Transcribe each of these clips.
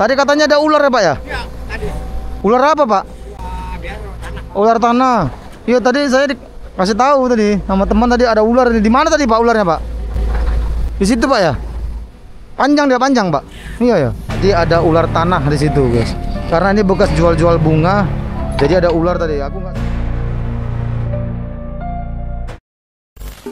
Tadi katanya ada ular ya Pak ya? Iya, tadi. Ular apa Pak? Ular tanah. Iya tadi saya kasih tahu tadi sama teman tadi ada ular. Di mana tadi Pak ularnya Pak? Di situ Pak ya? Panjang dia panjang Pak. Iya ya. Jadi ada ular tanah di situ guys. Karena ini bekas jual-jual bunga. Jadi ada ular tadi. Aku nggak.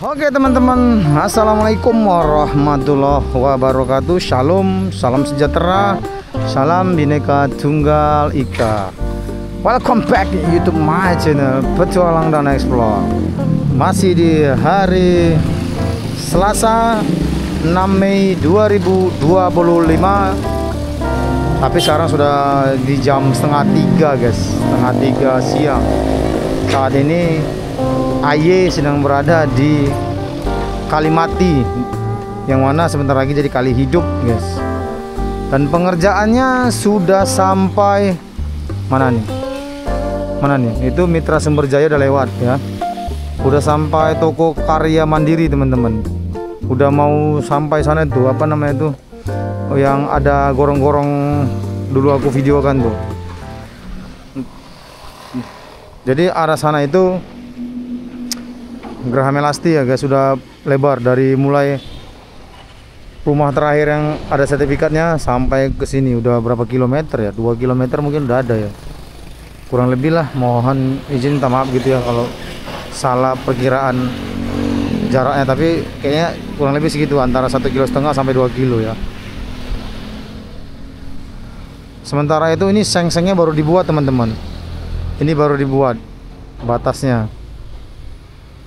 Oke teman-teman, assalamualaikum warahmatullahi wabarakatuh. Shalom, salam sejahtera, salam Bhinneka Tunggal Ika. Welcome back to YouTube my channel Petualang dan Explore. Masih di hari Selasa 6 Mei 2025. Tapi sekarang sudah di jam setengah 3 guys, setengah 3 siang. Saat ini AY sedang berada di Kalimati, yang mana sebentar lagi jadi kali hidup guys. Dan pengerjaannya sudah sampai mana nih? Mana nih? Itu Mitra Sumberjaya udah lewat ya. Udah sampai toko karya mandiri teman-teman. Udah mau sampai sana tuh, apa namanya tuh? Oh, yang ada gorong-gorong dulu aku videokan tuh. Jadi arah sana itu Geraha Melasti ya guys, sudah lebar dari mulai rumah terakhir yang ada sertifikatnya sampai ke sini udah berapa kilometer ya? 2 kilometer mungkin udah ada ya. Kurang lebih lah, mohon izin minta maaf gitu ya kalau salah perkiraan jaraknya, tapi kayaknya kurang lebih segitu, antara 1,5 kilo sampai 2 kilo ya. Sementara itu ini seng-sengnya baru dibuat teman-teman. Ini baru dibuat batasnya.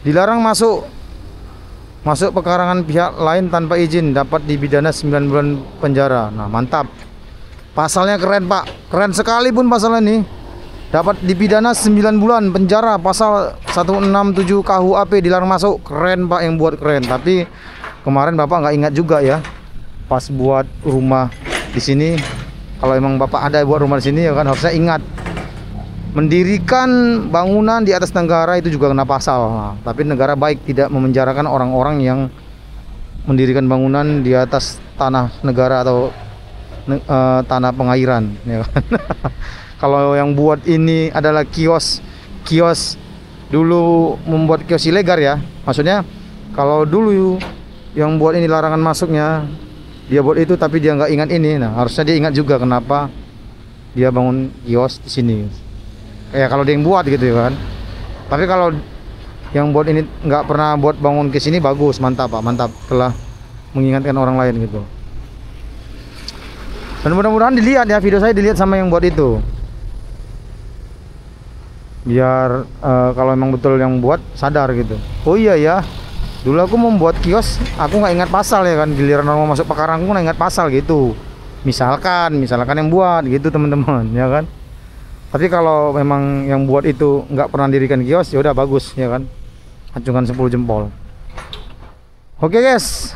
Dilarang masuk pekarangan pihak lain tanpa izin, dapat dipidana 9 bulan penjara. Nah mantap, pasalnya keren Pak, keren sekali pun pasal ini. Dapat dipidana 9 bulan penjara, pasal 167 KUHP, dilarang masuk. Keren Pak, yang buat keren. Tapi kemarin Bapak nggak ingat juga ya, pas buat rumah di sini. Kalau emang Bapak ada buat rumah di sini ya kan, harusnya ingat. Mendirikan bangunan di atas negara itu juga kena pasal. Nah, tapi negara baik tidak memenjarakan orang-orang yang mendirikan bangunan di atas tanah negara atau tanah pengairan ya kan? Kalau yang buat ini adalah kios dulu, membuat kios ilegal ya. Maksudnya kalau dulu yang buat ini larangan masuknya, dia buat itu tapi dia nggak ingat ini. Nah harusnya dia ingat juga kenapa dia bangun kios di sini. Ya kalau dia yang buat gitu ya kan. Tapi kalau yang buat ini nggak pernah buat bangun ke sini, bagus, mantap Pak, mantap, telah mengingatkan orang lain gitu. Dan mudah-mudahan dilihat ya, video saya dilihat sama yang buat itu, biar kalau emang betul yang buat sadar gitu. Oh iya ya, dulu aku mau buat kios, aku nggak ingat pasal ya kan, giliran orang mau masuk pekarangan aku nggak ingat pasal gitu. Misalkan yang buat gitu teman-teman ya kan. Tapi kalau memang yang buat itu nggak pernah dirikan kios, ya udah bagus ya kan, acungkan 10 jempol. Oke guys,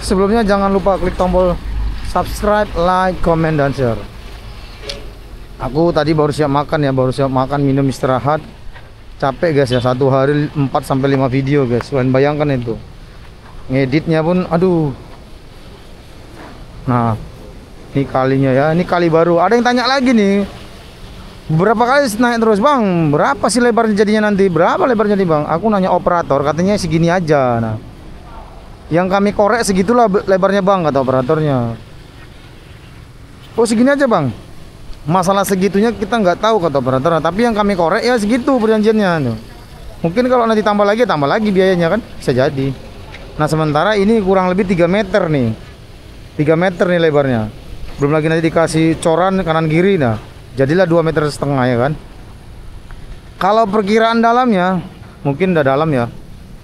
sebelumnya jangan lupa klik tombol subscribe, like, comment, dan share. Aku tadi baru siap makan ya, minum, istirahat. Capek guys ya, satu hari 4-5 video guys. Kalian bayangkan itu, ngeditnya pun aduh. Nah ini kalinya ya, ini kali baru. Ada yang tanya lagi nih, berapa kali naik terus Bang, berapa sih lebarnya jadinya nanti, berapa lebarnya nih Bang? Aku nanya operator, katanya segini aja. Nah yang kami korek segitulah lebarnya Bang, kata operatornya. Oh segini aja Bang, masalah segitunya kita nggak tahu kata operator. Tapi yang kami korek ya segitu perjanjiannya. Mungkin kalau nanti tambah lagi biayanya kan, bisa jadi. Nah sementara ini kurang lebih 3 meter nih, 3 meter nih lebarnya. Belum lagi nanti dikasih coran kanan kiri. Nah jadilah 2,5 meter ya kan. Kalau perkiraan dalamnya mungkin udah dalam ya,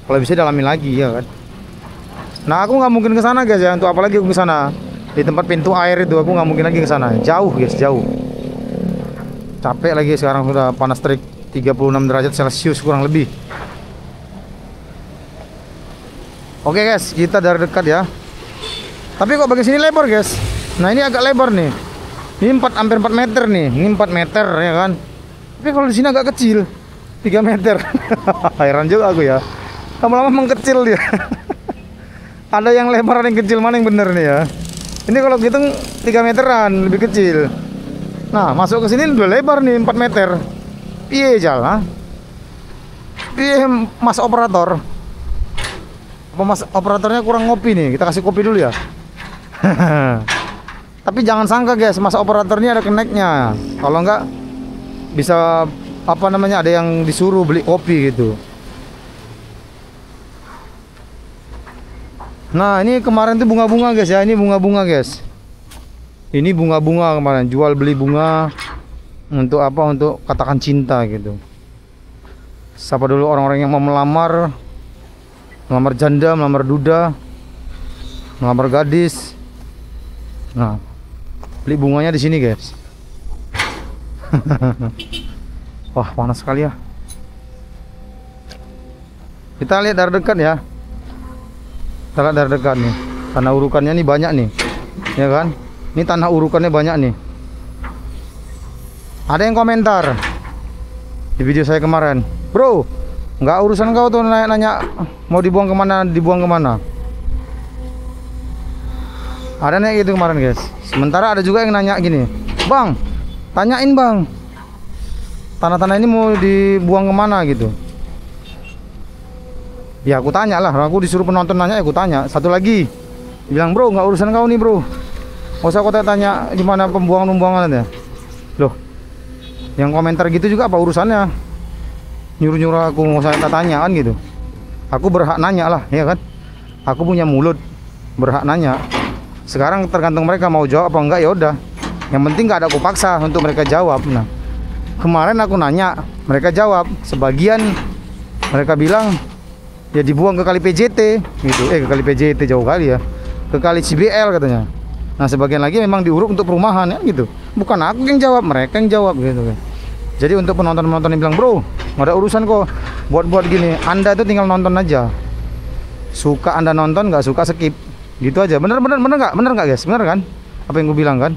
kalau bisa dalamin lagi ya kan. Nah aku nggak mungkin ke sana guys ya, untuk apalagi aku ke sana di tempat pintu air itu, aku nggak mungkin lagi ke sana, jauh guys, jauh. Capek lagi sekarang, sudah panas terik 36 derajat Celcius kurang lebih. Oke guys, kita dari dekat ya. Tapi kok bagian sini lebar guys. Nah ini agak lebar nih. Ini hampir 4 meter nih. Ini 4 meter ya kan. Tapi kalau di sini agak kecil, 3 meter. Heran juga aku ya. Lama-lama mengkecil dia. Ada yang lebar, ada yang kecil, mana yang bener nih ya? Ini kalau hitung 3 meteran, lebih kecil. Nah, masuk ke sini udah lebar nih 4 meter. Piye jalan? Piye Mas operator? Apa Mas operatornya kurang ngopi nih? Kita kasih kopi dulu ya. Tapi jangan sangka guys, Mas operatornya ada keneknya. Kalau enggak bisa apa namanya, ada yang disuruh beli kopi gitu. Nah, ini kemarin tuh bunga-bunga guys ya. Ini bunga-bunga guys. Ini bunga-bunga kemarin, jual beli bunga untuk apa? Untuk katakan cinta gitu. Siapa dulu orang-orang yang mau melamar janda, melamar duda, melamar gadis. Nah, beli bunganya di sini guys. Wah, panas sekali ya. Kita lihat dari dekat ya. Kita lihat dari dekat nih. Tanah urukannya nih banyak nih, ya kan? Ini tanah urukannya banyak nih. Ada yang komentar di video saya kemarin, bro, nggak urusan kau tuh nanya mau dibuang kemana, Ada nih gitu kemarin guys. Sementara ada juga yang nanya gini, bang, tanyain bang, tanah-tanah ini mau dibuang kemana gitu. Ya aku tanya lah, aku disuruh penonton nanya, ya aku tanya. Satu lagi bilang, bro, nggak urusan kau nih bro, nggak usah kau tanya di mana pembuangan-pembuangannya. Loh, yang komentar gitu juga apa urusannya? Nyuruh-nyuruh aku mau saya tanya kan gitu. Aku berhak nanya lah, ya kan? Aku punya mulut, berhak nanya. Sekarang tergantung mereka mau jawab apa enggak, ya udah. Yang penting nggak ada aku paksa untuk mereka jawab. Nah, kemarin aku nanya, mereka jawab. Sebagian mereka bilang ya dibuang ke kali PJT gitu. Ke kali PJT jauh kali ya. Ke kali CBL katanya. Nah, sebagian lagi memang diuruk untuk perumahan ya gitu. Bukan aku yang jawab, mereka yang jawab gitu kan. Jadi untuk penonton-penonton yang bilang, bro, nggak ada urusan kok buat gini, Anda itu tinggal nonton aja. Suka Anda nonton, nggak suka skip. Gitu aja. Bener nggak guys? Bener kan? Apa yang gue bilang kan?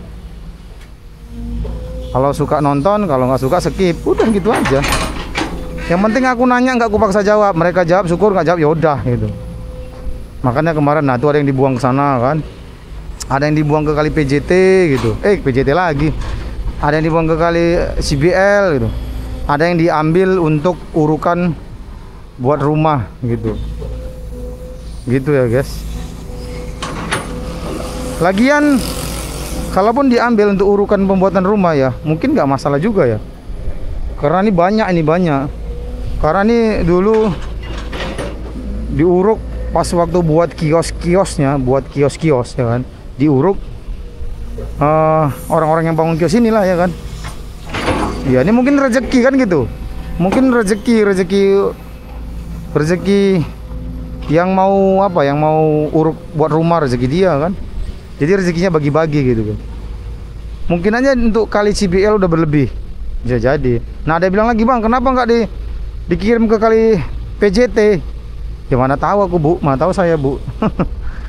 Kalau suka nonton, kalau nggak suka skip. Udah gitu aja. Yang penting aku nanya, nggak aku paksa jawab. Mereka jawab, syukur, nggak jawab ya udah gitu. Makanya kemarin, nah tuh ada yang dibuang ke sana kan. Ada yang dibuang ke kali PJT gitu. PJT lagi. Ada yang dibuang ke kali CBL gitu. Ada yang diambil untuk urukan buat rumah gitu. Gitu ya guys. Lagian kalaupun diambil untuk urukan pembuatan rumah ya, mungkin nggak masalah juga ya. Karena ini banyak. Karena ini dulu diuruk pas waktu buat kios-kiosnya, buat kios-kios ya kan. Diuruk orang-orang yang bangun kios inilah ya kan. Ya ini mungkin rezeki kan gitu. Mungkin rezeki yang mau apa, yang mau uruk buat rumah, rezeki dia kan. Jadi rezekinya bagi-bagi gitu kan. Mungkin aja untuk kali CBL udah berlebih. Bisa jadi. Nah, ada bilang lagi, bang, kenapa nggak dikirim ke kali PJT? Ya mana tahu aku bu, mana tahu saya bu.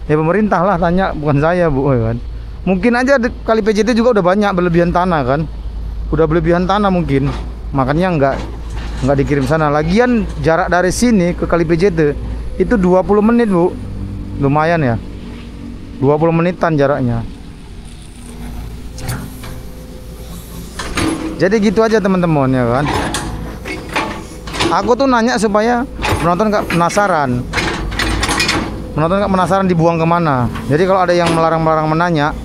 Ya pemerintah lah tanya, bukan saya bu ya kan. Mungkin aja kali PJT juga udah banyak berlebihan tanah kan. Udah berlebihan tanah mungkin. Makanya nggak dikirim sana. Lagian jarak dari sini ke kali PJT itu 20 menit bu. Lumayan ya. 20 menitan jaraknya. Jadi gitu aja teman-teman ya kan. Aku tuh nanya supaya penonton nggak penasaran. Penonton nggak penasaran dibuang kemana. Jadi kalau ada yang melarang-melarang menanya,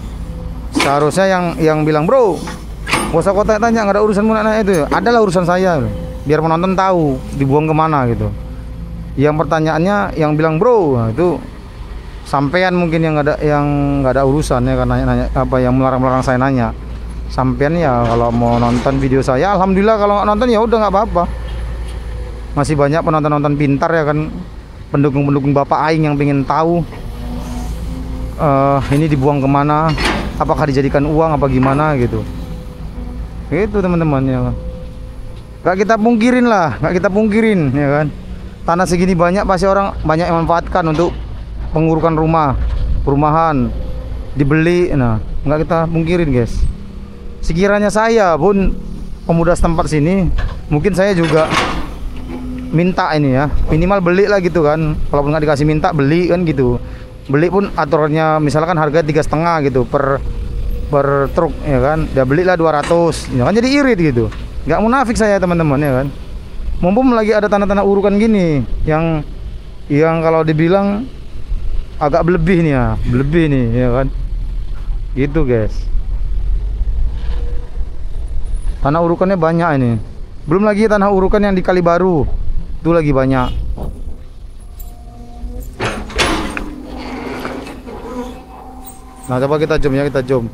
seharusnya yang bilang, bro, gak usah kau tanya, nggak ada urusanmu nanya itu. Adalah urusan saya. Biar penonton tahu dibuang kemana gitu. Yang pertanyaannya yang bilang, bro, nah, itu sampean mungkin yang nggak ada urusan ya, karena nanya apa yang melarang-melarang saya nanya. Sampean ya kalau mau nonton video saya, alhamdulillah. Kalau nggak nonton ya udah nggak apa-apa. Masih banyak penonton-penonton pintar ya kan, pendukung-pendukung Bapak Aing yang pengen tahu ini dibuang kemana, apakah dijadikan uang apa gimana gitu. Itu teman-teman ya kan. Nggak kita pungkirin ya kan. Tanah segini banyak pasti orang banyak yang manfaatkan untuk pengurukan rumah, perumahan, dibeli. Nah, nggak kita pungkirin guys. Sekiranya saya pun pemuda setempat sini, mungkin saya juga minta ini ya, minimal beli lah gitu kan. Kalaupun nggak dikasih minta, beli kan gitu. beli pun aturannya misalkan harga 3,5 gitu per truk ya kan, dia belilah 200 ya kan, jadi irit gitu. Nggak munafik saya teman-teman ya kan, mumpung lagi ada tanah-tanah urukan gini yang kalau dibilang agak berlebih nih ya, berlebih nih ya kan, gitu guys. Tanah urukannya banyak ini, belum lagi tanah urukan yang di Kalibaru itu lagi banyak. Nah coba kita zoom ya, kita zoom.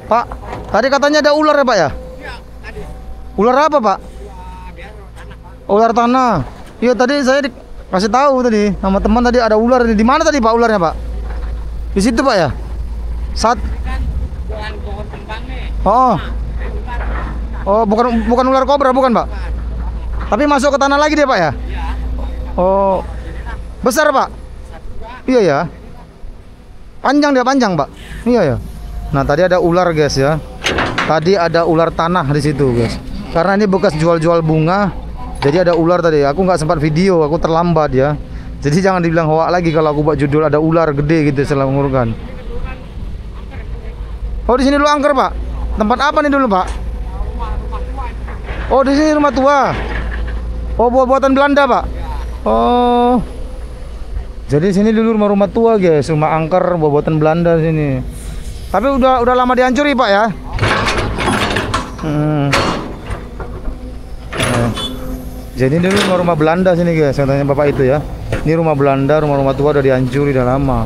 Pak, tadi katanya ada ular ya Pak ya? Iya, tadi. Ular apa Pak? Ular tanah. Iya tadi saya kasih tahu tadi sama teman tadi ada ular. Di mana tadi Pak ularnya Pak? Di situ Pak ya? Oh. Oh, bukan ular kobra bukan Pak? Tapi masuk ke tanah lagi dia Pak ya? Oh. Besar Pak? Iya ya. Panjang dia, panjang Pak. Iya ya. Nah tadi ada ular guys ya. Tadi ada ular tanah di situ guys. Karena ini bekas jual-jual bunga, jadi ada ular tadi. Aku nggak sempat video, aku terlambat ya. Jadi jangan dibilang hoak lagi kalau aku buat judul ada ular gede gitu setelah mengurukan. Oh di sini dulu angker Pak. Tempat apa nih dulu Pak? Oh di sini rumah tua. Oh buatan Belanda Pak. Oh. Jadi sini dulu rumah tua guys, rumah angker buatan Belanda sini. Tapi udah lama dihancuri Pak ya. Jadi ini dulu rumah Belanda sini guys, katanya Bapak itu ya. Ini rumah Belanda, rumah tua udah dihancuri udah lama.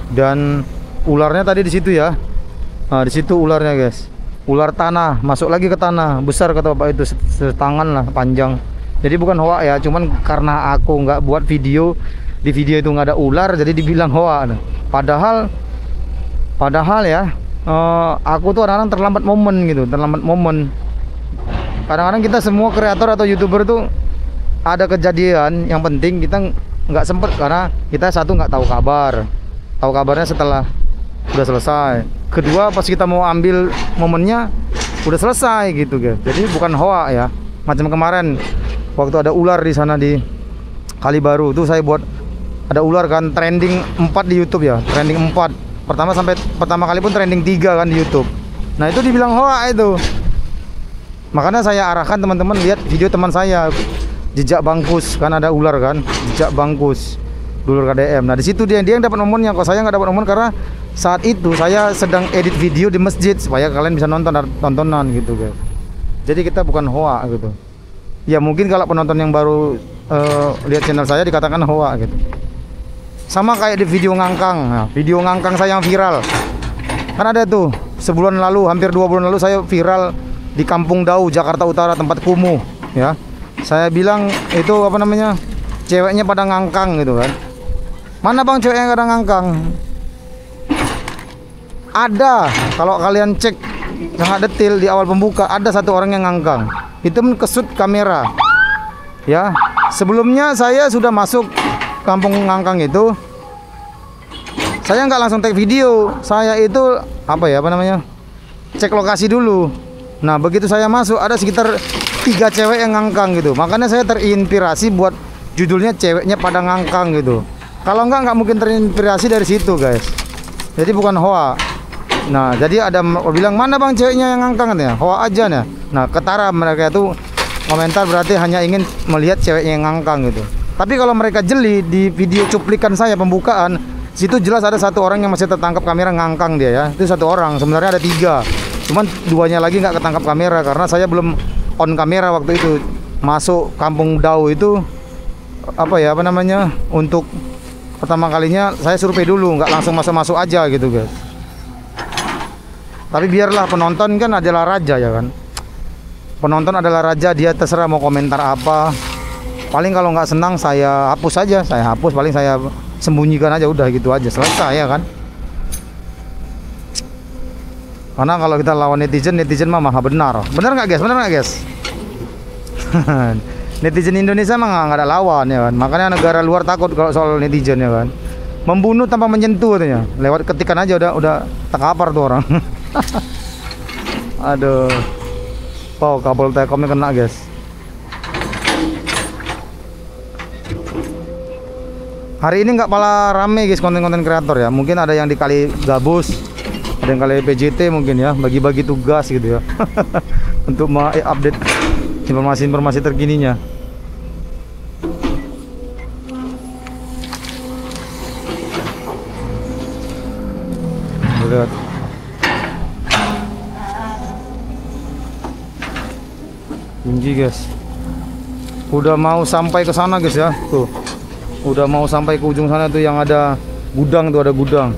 Dan ularnya tadi di situ ya. Nah, di situ ularnya guys. Ular tanah, masuk lagi ke tanah. Besar kata Bapak itu, setangan lah panjang. Jadi bukan hoak ya, cuman karena aku nggak buat video, di video itu nggak ada ular jadi dibilang hoak. Padahal ya, aku tuh kadang-kadang terlambat momen gitu, terlambat momen. Kadang-kadang kita semua kreator atau youtuber tuh ada kejadian yang penting kita nggak sempet karena kita satu nggak tahu kabar, tahu kabarnya setelah udah selesai. Kedua pas kita mau ambil momennya udah selesai gitu guys. Jadi bukan hoak ya. Macam kemarin waktu ada ular di sana di Kalibaru tuh saya buat ada ular kan trending 4 di YouTube ya, trending 4. Pertama kali pun trending 3 kan di YouTube. Nah itu dibilang hoak itu. Makanya saya arahkan teman-teman lihat video teman saya jejak bangkus, kan ada ular kan, jejak bangkus dulur KDM. Nah di situ dia yang dapat momennya, kok saya nggak dapat momen karena saat itu saya sedang edit video di masjid supaya kalian bisa nonton tontonan gitu guys. Jadi kita bukan hoak gitu. Ya mungkin kalau penonton yang baru lihat channel saya dikatakan hoak gitu. Sama kayak di video ngangkang. Nah, video ngangkang saya yang viral. Kan ada tuh sebulan lalu, hampir 2 bulan lalu saya viral di Kampung Dau, Jakarta Utara, tempat kumuh ya. Saya bilang itu apa namanya? Ceweknya pada ngangkang gitu kan. Mana Bang ceweknya pada ngangkang? Ada. Kalau kalian cek sangat detail di awal pembuka ada satu orang yang ngangkang. Itu kesut kamera. Ya. Sebelumnya saya sudah masuk Kampung Ngangkang itu, saya nggak langsung take video, saya itu apa namanya, cek lokasi dulu. Nah begitu saya masuk ada sekitar 3 cewek yang ngangkang gitu, makanya saya terinspirasi buat judulnya ceweknya pada ngangkang gitu. Kalau nggak mungkin terinspirasi dari situ guys. Jadi bukan hoak. Nah jadi ada bilang mana Bang ceweknya yang ngangkang ya, hoak aja nih. Nah ketara mereka itu komentar berarti hanya ingin melihat ceweknya yang ngangkang gitu. Tapi kalau mereka jeli di video cuplikan saya pembukaan, situ jelas ada satu orang yang masih tertangkap kamera ngangkang dia ya. Itu satu orang, sebenarnya ada 3. Cuman 2-nya lagi nggak ketangkap kamera karena saya belum on kamera waktu itu. Masuk Kampung Dau itu apa namanya? Untuk pertama kalinya saya survei dulu, nggak langsung masuk aja gitu guys. Tapi biarlah penonton kan adalah raja ya kan. Penonton adalah raja, dia terserah mau komentar apa. Paling kalau nggak senang saya hapus aja, paling saya sembunyikan aja, udah gitu aja, selesai ya kan. Karena kalau kita lawan netizen mah maha benar. Benar nggak guys? Netizen Indonesia mah nggak ada lawan ya kan. Makanya negara luar takut kalau soal netizen ya kan. Membunuh tanpa menyentuh katanya. Lewat ketikan aja udah terkapar tuh orang. Aduh. Oh, kabel Telkomnya kena guys. Hari ini nggak pala rame guys konten-konten kreator ya. Mungkin ada yang dikali gabus, ada yang kali PJT mungkin ya, bagi-bagi tugas gitu ya. Untuk update informasi-informasi terkininya. Lihat. Tinggi guys. Udah mau sampai ke sana guys ya. Tuh. Udah mau sampai ke ujung sana tuh yang ada gudang tuh, ada gudang.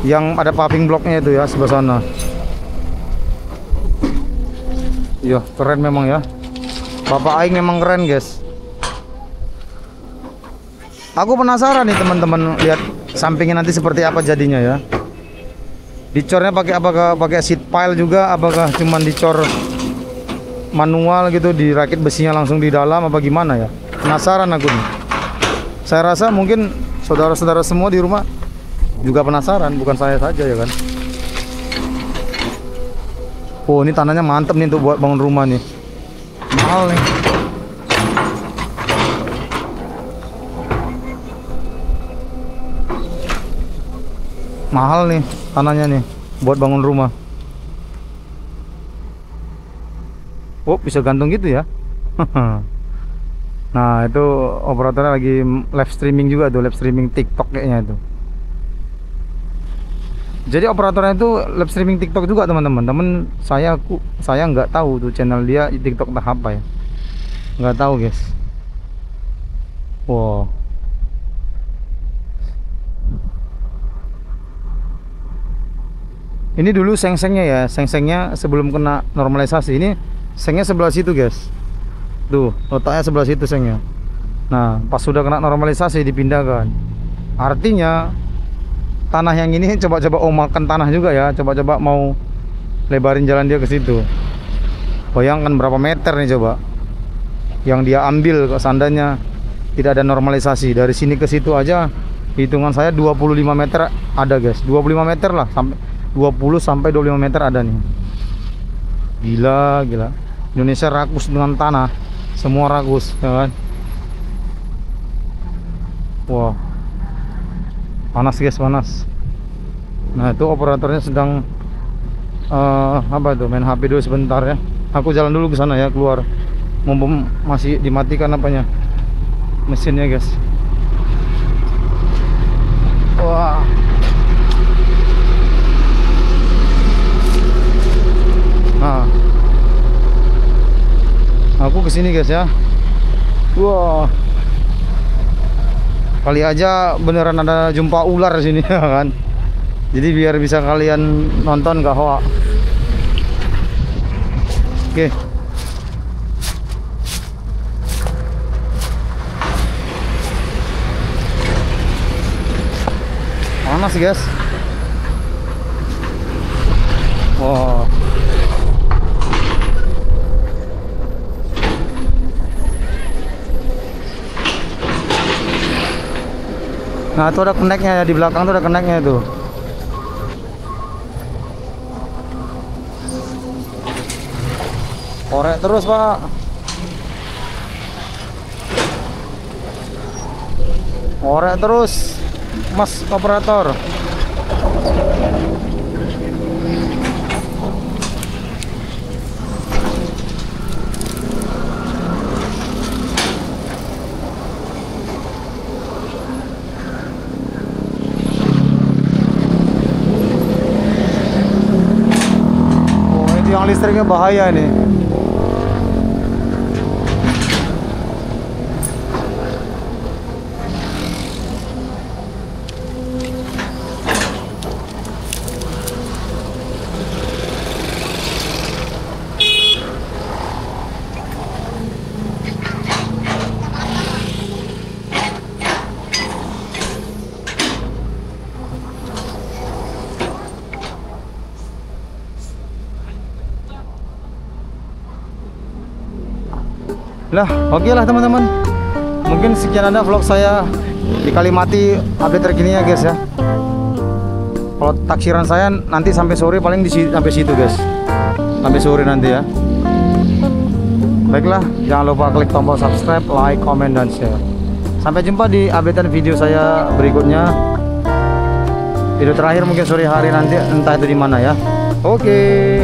Yang ada paving blocknya itu ya sebelah sana. Iya, keren memang ya. Bapak Aing memang keren guys. Aku penasaran nih teman-teman, lihat sampingnya nanti seperti apa jadinya ya. Dicornya pakai apakah pakai seat pile juga, apakah cuman dicor manual gitu, dirakit besinya langsung di dalam apa gimana ya? Penasaran aku nih. Saya rasa mungkin saudara-saudara semua di rumah juga penasaran, bukan saya saja ya kan. Oh, ini tanahnya mantep nih untuk buat bangun rumah nih. Mahal nih. Mahal nih tanahnya nih buat bangun rumah. Oh, bisa gantung gitu ya. Nah, itu operatornya lagi live streaming juga tuh, live streaming TikTok kayaknya itu. Jadi operatornya itu live streaming TikTok juga teman-teman. Saya nggak tahu tuh channel dia di TikTok entah apa ya. Nggak tahu guys. Wow. Ini dulu seng-sengnya ya, seng-sengnya sebelum kena normalisasi. Ini sengnya sebelah situ guys. Tuh, letaknya sebelah situ sengnya. Nah, pas sudah kena normalisasi dipindahkan. Artinya tanah yang ini coba-coba makan tanah juga ya, coba-coba mau lebarin jalan dia ke situ. Bayangkan berapa meter nih coba yang dia ambil kok, seandainya tidak ada normalisasi. Dari sini ke situ aja hitungan saya 25 meter ada guys, 25 meter lah, sampai 20 sampai 25 meter ada nih. Gila. Indonesia rakus dengan tanah, semua rakus ya kan. Wow, panas guys, panas. Nah, itu operatornya sedang apa tuh, main HP dulu sebentar ya. Aku jalan dulu ke sana ya, keluar. Mumpung masih dimatikan apanya, mesinnya guys. Wah. Nah, aku kesini guys ya. Wah, kali aja beneran ada jumpa ular di sini ya kan. Jadi biar bisa kalian nonton gak hoak. Oke. Panas guys. Wow. Nah, itu ada keneknya ya, di belakang tuh ada keneknya itu. Korek terus pak. Korek terus mas operator. Oh, itu yang listriknya bahaya nih. Lah, oke lah teman-teman. Mungkin sekian ada vlog saya di Kalimati update terkini ya guys ya. Kalau taksiran saya nanti sampai sore paling sampai situ guys. Sampai sore nanti ya. Baiklah, jangan lupa klik tombol subscribe, like, comment, dan share. Sampai jumpa di updatean video saya berikutnya. Video terakhir mungkin sore hari nanti, entah itu di mana ya. Oke.